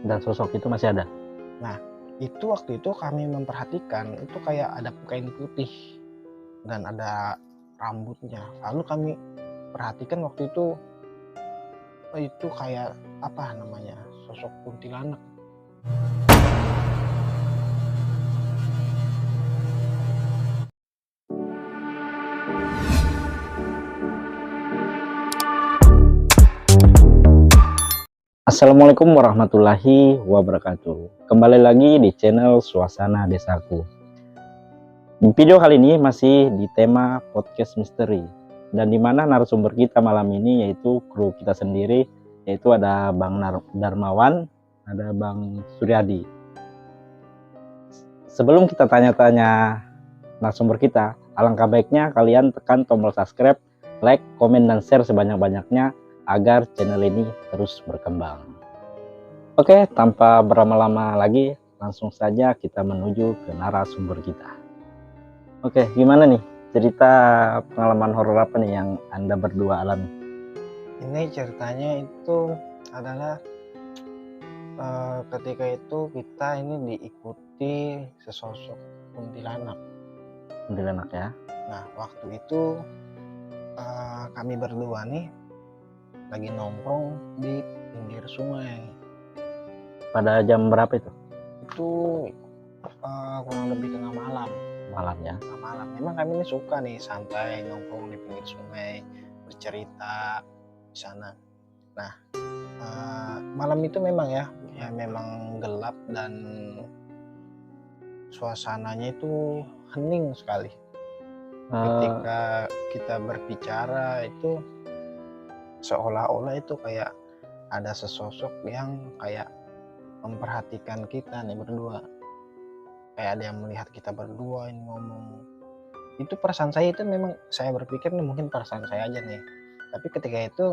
Dan sosok itu masih ada? Nah, itu waktu itu kami memperhatikan itu kayak ada kain putih dan ada rambutnya. Lalu kami perhatikan waktu itu, itu kayak apa namanya, sosok kuntilanak. Assalamualaikum warahmatullahi wabarakatuh. Kembali lagi di channel Suasana Desaku. Di video kali ini masih di tema podcast misteri, dan di mana narasumber kita malam ini yaitu kru kita sendiri, yaitu ada Bang Darmawan, ada Bang Suryadi. Sebelum kita tanya-tanya narasumber kita, alangkah baiknya kalian tekan tombol subscribe, like, komen, dan share sebanyak-banyaknya agar channel ini terus berkembang. Oke, tanpa berlama-lama lagi, langsung saja kita menuju ke narasumber kita. Oke, gimana nih cerita pengalaman horor apa nih yang Anda berdua alami? Ini ceritanya itu adalah ketika itu kita ini diikuti sesosok kuntilanak. Kuntilanak ya? Nah, waktu itu kami berdua nih lagi nongkrong di pinggir sungai. Pada jam berapa itu? Itu kurang lebih tengah malam. Malam ya? Tengah malam. Memang kami ini suka nih santai nongkrong di pinggir sungai, bercerita di sana. Nah, malam itu memang ya memang gelap dan suasananya itu hening sekali. Ketika kita berbicara itu seolah-olah itu kayak ada sesosok yang kayak memperhatikan kita nih berdua, kayak ada yang melihat kita berdua ini ngomong. Itu perasaan saya itu memang saya berpikir nih mungkin perasaan saya aja nih, tapi ketika itu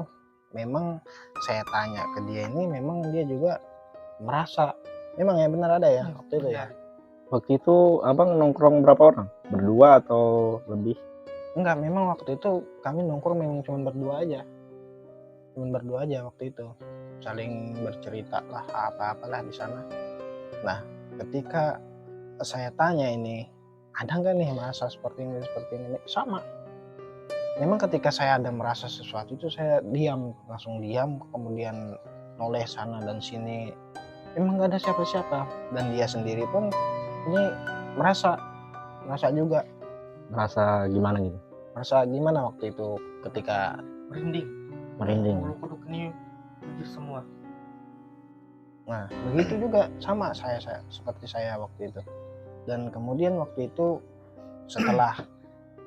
memang saya tanya ke dia ini memang dia juga merasa memang ya benar ada ya waktu itu ya. Waktu itu abang nongkrong berapa orang? Berdua atau lebih? Enggak, memang waktu itu kami nongkrong memang cuma berdua aja waktu itu, saling bercerita lah apa-apalah di sana. Nah, ketika saya tanya ini ada nggak nih merasa seperti ini sama. Memang ketika saya ada merasa sesuatu itu saya langsung diam, kemudian noleh sana dan sini. Memang nggak ada siapa-siapa, dan dia sendiri pun ini merasa juga. Merasa gimana gitu? Merasa gimana waktu itu ketika Merinding. Bulu-kuduk ini hancur semua. Nah, begitu juga sama saya seperti saya waktu itu. Dan kemudian waktu itu setelah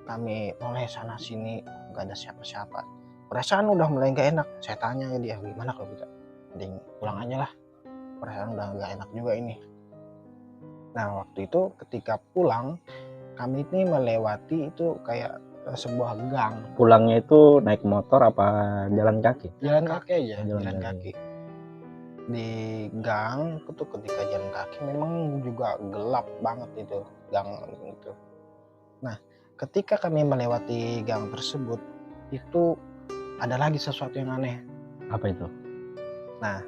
kami noleh sana sini nggak ada siapa-siapa, perasaan udah mulai nggak enak. Saya tanya ke dia, gimana kalau kita mending pulang aja lah, perasaan udah nggak enak juga ini. Nah, waktu itu ketika pulang kami ini melewati itu kayak sebuah gang. Pulangnya itu naik motor apa jalan kaki? Jalan kaki aja, jalan kaki. Di gang itu ketika jalan kaki memang juga gelap banget itu gang itu. Nah, ketika kami melewati gang tersebut itu ada lagi sesuatu yang aneh. Apa itu? Nah,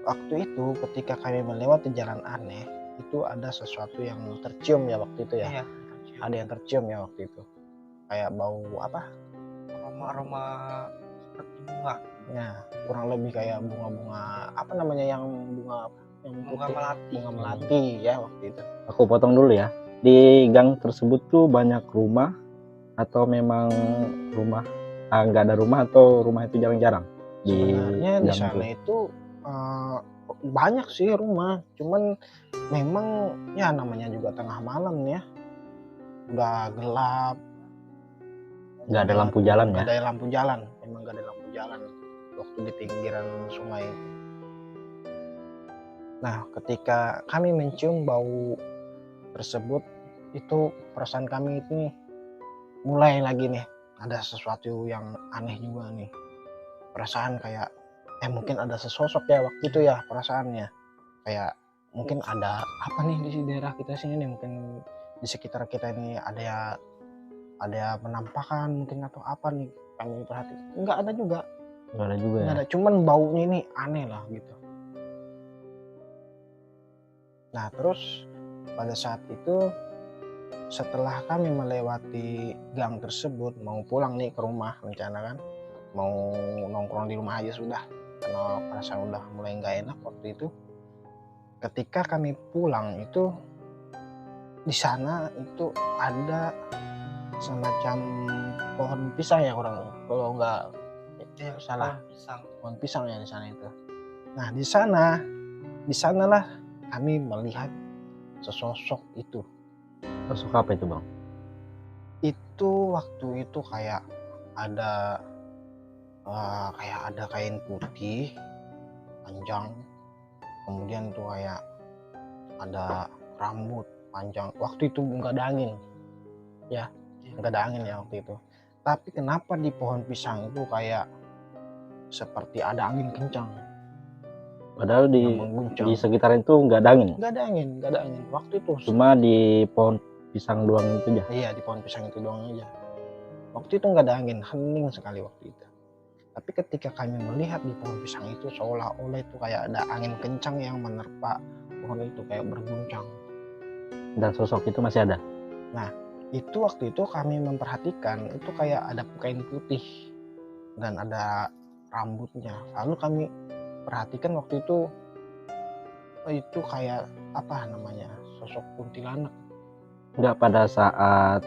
waktu itu ketika kami melewati jalan aneh itu ada sesuatu yang tercium ya waktu itu ya. Iya, ada yang tercium ya waktu itu. Kayak bau apa? Aroma seperti bunga. Nah, kurang lebih kayak bunga-bunga apa namanya yang bunga melati. Bunga melati ya waktu itu. Aku potong dulu ya. Di gang tersebut tuh banyak rumah atau memang rumah nggak ada rumah atau rumah itu jarang-jarang? Sebenarnya di sana itu banyak sih rumah, cuman memang ya namanya juga tengah malam ya, udah gelap, nggak ada lampu jalan ya? Nggak ada lampu jalan, memang nggak ada lampu jalan waktu di pinggiran sungai. Nah, ketika kami mencium bau tersebut itu perasaan kami itu mulai lagi nih ada sesuatu yang aneh juga nih, perasaan kayak mungkin ada sesosok ya waktu itu ya, perasaannya kayak mungkin ada apa nih di daerah kita sini nih, mungkin di sekitar kita ini ada penampakan mungkin atau apa nih. Kami perhati nggak ada juga ya? cuman baunya ini aneh lah gitu. Nah terus pada saat itu setelah kami melewati gang tersebut mau pulang nih ke rumah, rencana kan mau nongkrong di rumah aja sudah, karena perasaan udah mulai nggak enak waktu itu. Ketika kami pulang itu di sana itu ada semacam pohon pisang ya, kurang kalau nggak salah, pohon pisang ya di sana itu. Nah di sanalah kami melihat sesosok itu. Sosok apa itu bang? Itu waktu itu kayak ada kain putih panjang, kemudian tuh kayak ada rambut panjang. Waktu itu nggak ada angin ya, nggak ada angin ya waktu itu. Tapi kenapa di pohon pisang itu kayak seperti ada angin kencang, Padahal yang mengguncang. di sekitaran itu nggak ada angin. Nggak ada angin waktu itu. Cuma di pohon pisang doang itu aja. Iya, di pohon pisang itu doang aja. Waktu itu nggak ada angin, hening sekali waktu itu. Tapi ketika kami melihat di pohon pisang itu seolah-olah itu kayak ada angin kencang yang menerpa pohon itu, kayak berguncang. Dan sosok itu masih ada. Nah itu waktu itu kami memperhatikan itu kayak ada kain putih dan ada rambutnya. Lalu kami perhatikan waktu itu kayak apa namanya, sosok kuntilanak. Nggak pada saat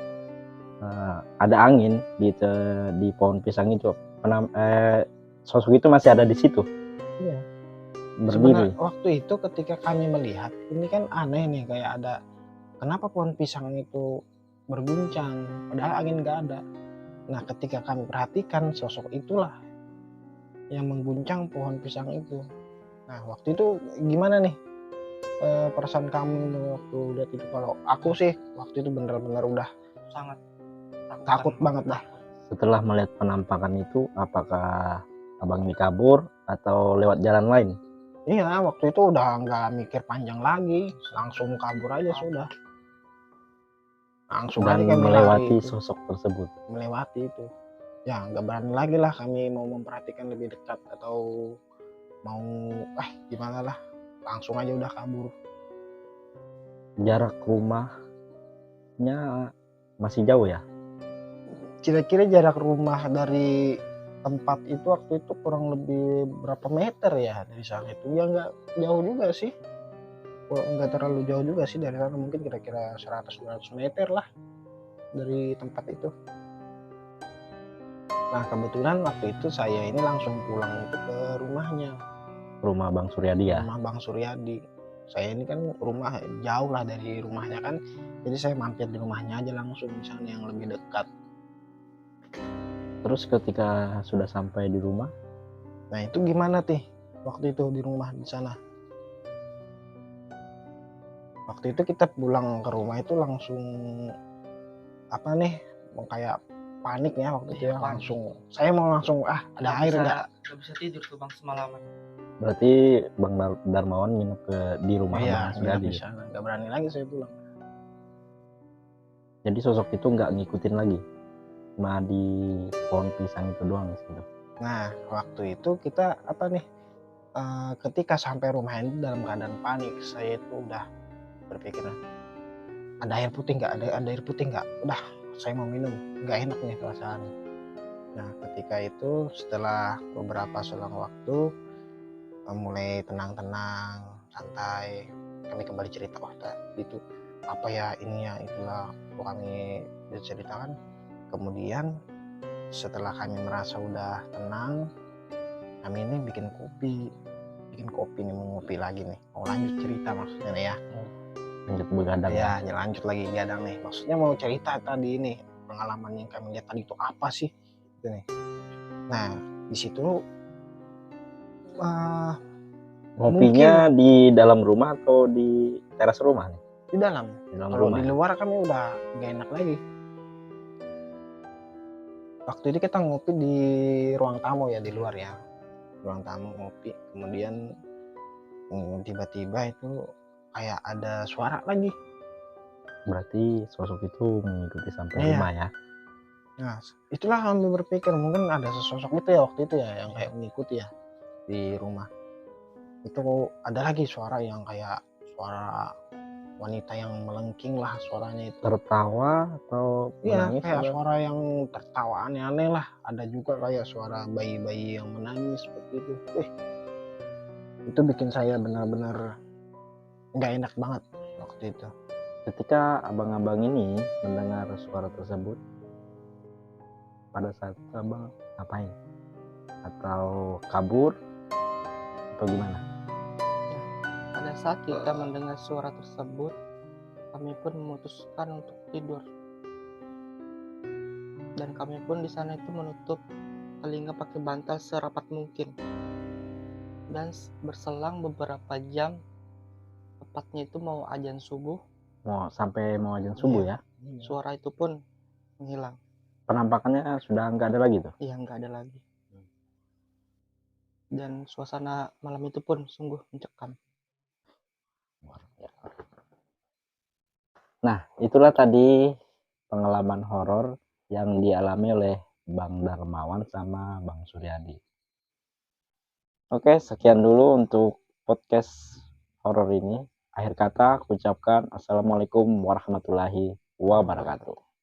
ada angin di pohon pisang itu, sosok itu masih ada di situ. Iya. Berdiri. Sebenarnya waktu itu ketika kami melihat ini kan aneh nih, kayak ada kenapa pohon pisang itu berguncang padahal angin nggak ada. Nah ketika kami perhatikan sosok itulah yang mengguncang pohon pisang itu. Nah waktu itu gimana nih perasaan kamu waktu lihat itu? Kalau aku sih waktu itu bener-bener udah sangat takut banget dah. Setelah melihat penampakan itu, apakah abang ini kabur atau lewat jalan lain? Iya, waktu itu udah nggak mikir panjang lagi, langsung kabur aja sudah. Langsung Dan aja kami melewati lari itu. sosok tersebut. Melewati itu. Ya nggak berani lagi lah kami mau memperhatikan lebih dekat atau mau gimana lah. Langsung aja udah kabur. Jarak rumahnya masih jauh ya? Kira-kira jarak rumah dari tempat itu waktu itu kurang lebih berapa meter ya dari sana itu? Ya nggak jauh juga sih. Nggak terlalu jauh juga sih dari sana, mungkin kira-kira 100-200 meter lah dari tempat itu. Nah kebetulan waktu itu saya ini langsung pulang itu ke rumahnya. Rumah Bang Suryadi ya? Rumah Bang Suryadi. Saya ini kan rumah jauh lah dari rumahnya kan, jadi saya mampir di rumahnya aja langsung, misalnya yang lebih dekat. Terus ketika sudah sampai di rumah? Nah itu gimana Tih waktu itu di rumah di sana? Waktu itu kita pulang ke rumah itu langsung apa nih, kayak panik ya waktu itu ya, langsung saya mau langsung ada air nggak bisa tidur tuh bang semalaman. Berarti Bang Darmawan nginep di rumah Bang Suryadi. Iya, nggak berani lagi saya pulang. Jadi sosok itu nggak ngikutin lagi, cuma di pohon pisang itu doang gitu. Nah waktu itu kita apa nih, ketika sampai rumah ini dalam keadaan panik, saya itu udah berpikiran ada air putih nggak, ada air putih nggak, udah saya mau minum, nggak enak nih perasaan. Nah ketika itu setelah beberapa selang waktu mulai tenang-tenang santai, kami kembali cerita, itu apa ya ini ya itulah kami diceritakan. Kemudian setelah kami merasa udah tenang, kami ini bikin kopi nih, mau ngopi lagi nih, mau lanjut cerita maksudnya nih ya. Lanjut begadang ya lanjut lagi gadang nih, maksudnya mau cerita tadi ini pengalaman yang kami lihat tadi itu apa sih gitu nih. Nah di situ ngopinya di dalam rumah atau di teras rumah nih? Di dalam kalau rumah. Di luar kami udah gak enak lagi. Waktu itu kita ngopi di ruang tamu ya, di luar ya, ruang tamu ngopi. Kemudian tiba-tiba itu kayak ada suara lagi. Berarti sosok itu mengikuti sampai rumah ya? Nah itulah kami berpikir mungkin ada sesosok itu ya waktu itu ya, yang kayak mengikuti ya di rumah. Itu ada lagi suara yang kayak suara wanita yang melengking lah suaranya itu. Tertawa atau Iya, menangis? kayak atau- suara yang tertawa aneh-aneh lah. Ada juga kayak suara bayi-bayi yang menangis seperti itu. Itu bikin saya benar-benar nggak enak banget waktu itu. Ketika abang-abang ini mendengar suara tersebut, pada saat itu abang ngapain? Atau kabur? Atau gimana? Pada saat kita mendengar suara tersebut, kami pun memutuskan untuk tidur. Dan kami pun di sana itu menutup telinga pakai bantal serapat mungkin. Dan berselang beberapa jam, tepatnya itu mau azan subuh, Sampai mau azan subuh Iya. ya? suara itu pun menghilang. Penampakannya sudah nggak ada lagi tuh? Iya, nggak ada lagi. Dan suasana malam itu pun sungguh mencekam. Nah, itulah tadi pengalaman horor yang dialami oleh Bang Darmawan sama Bang Suryadi. Oke, sekian dulu untuk podcast horor ini. Akhir kata, aku ucapkan Assalamualaikum warahmatullahi wabarakatuh.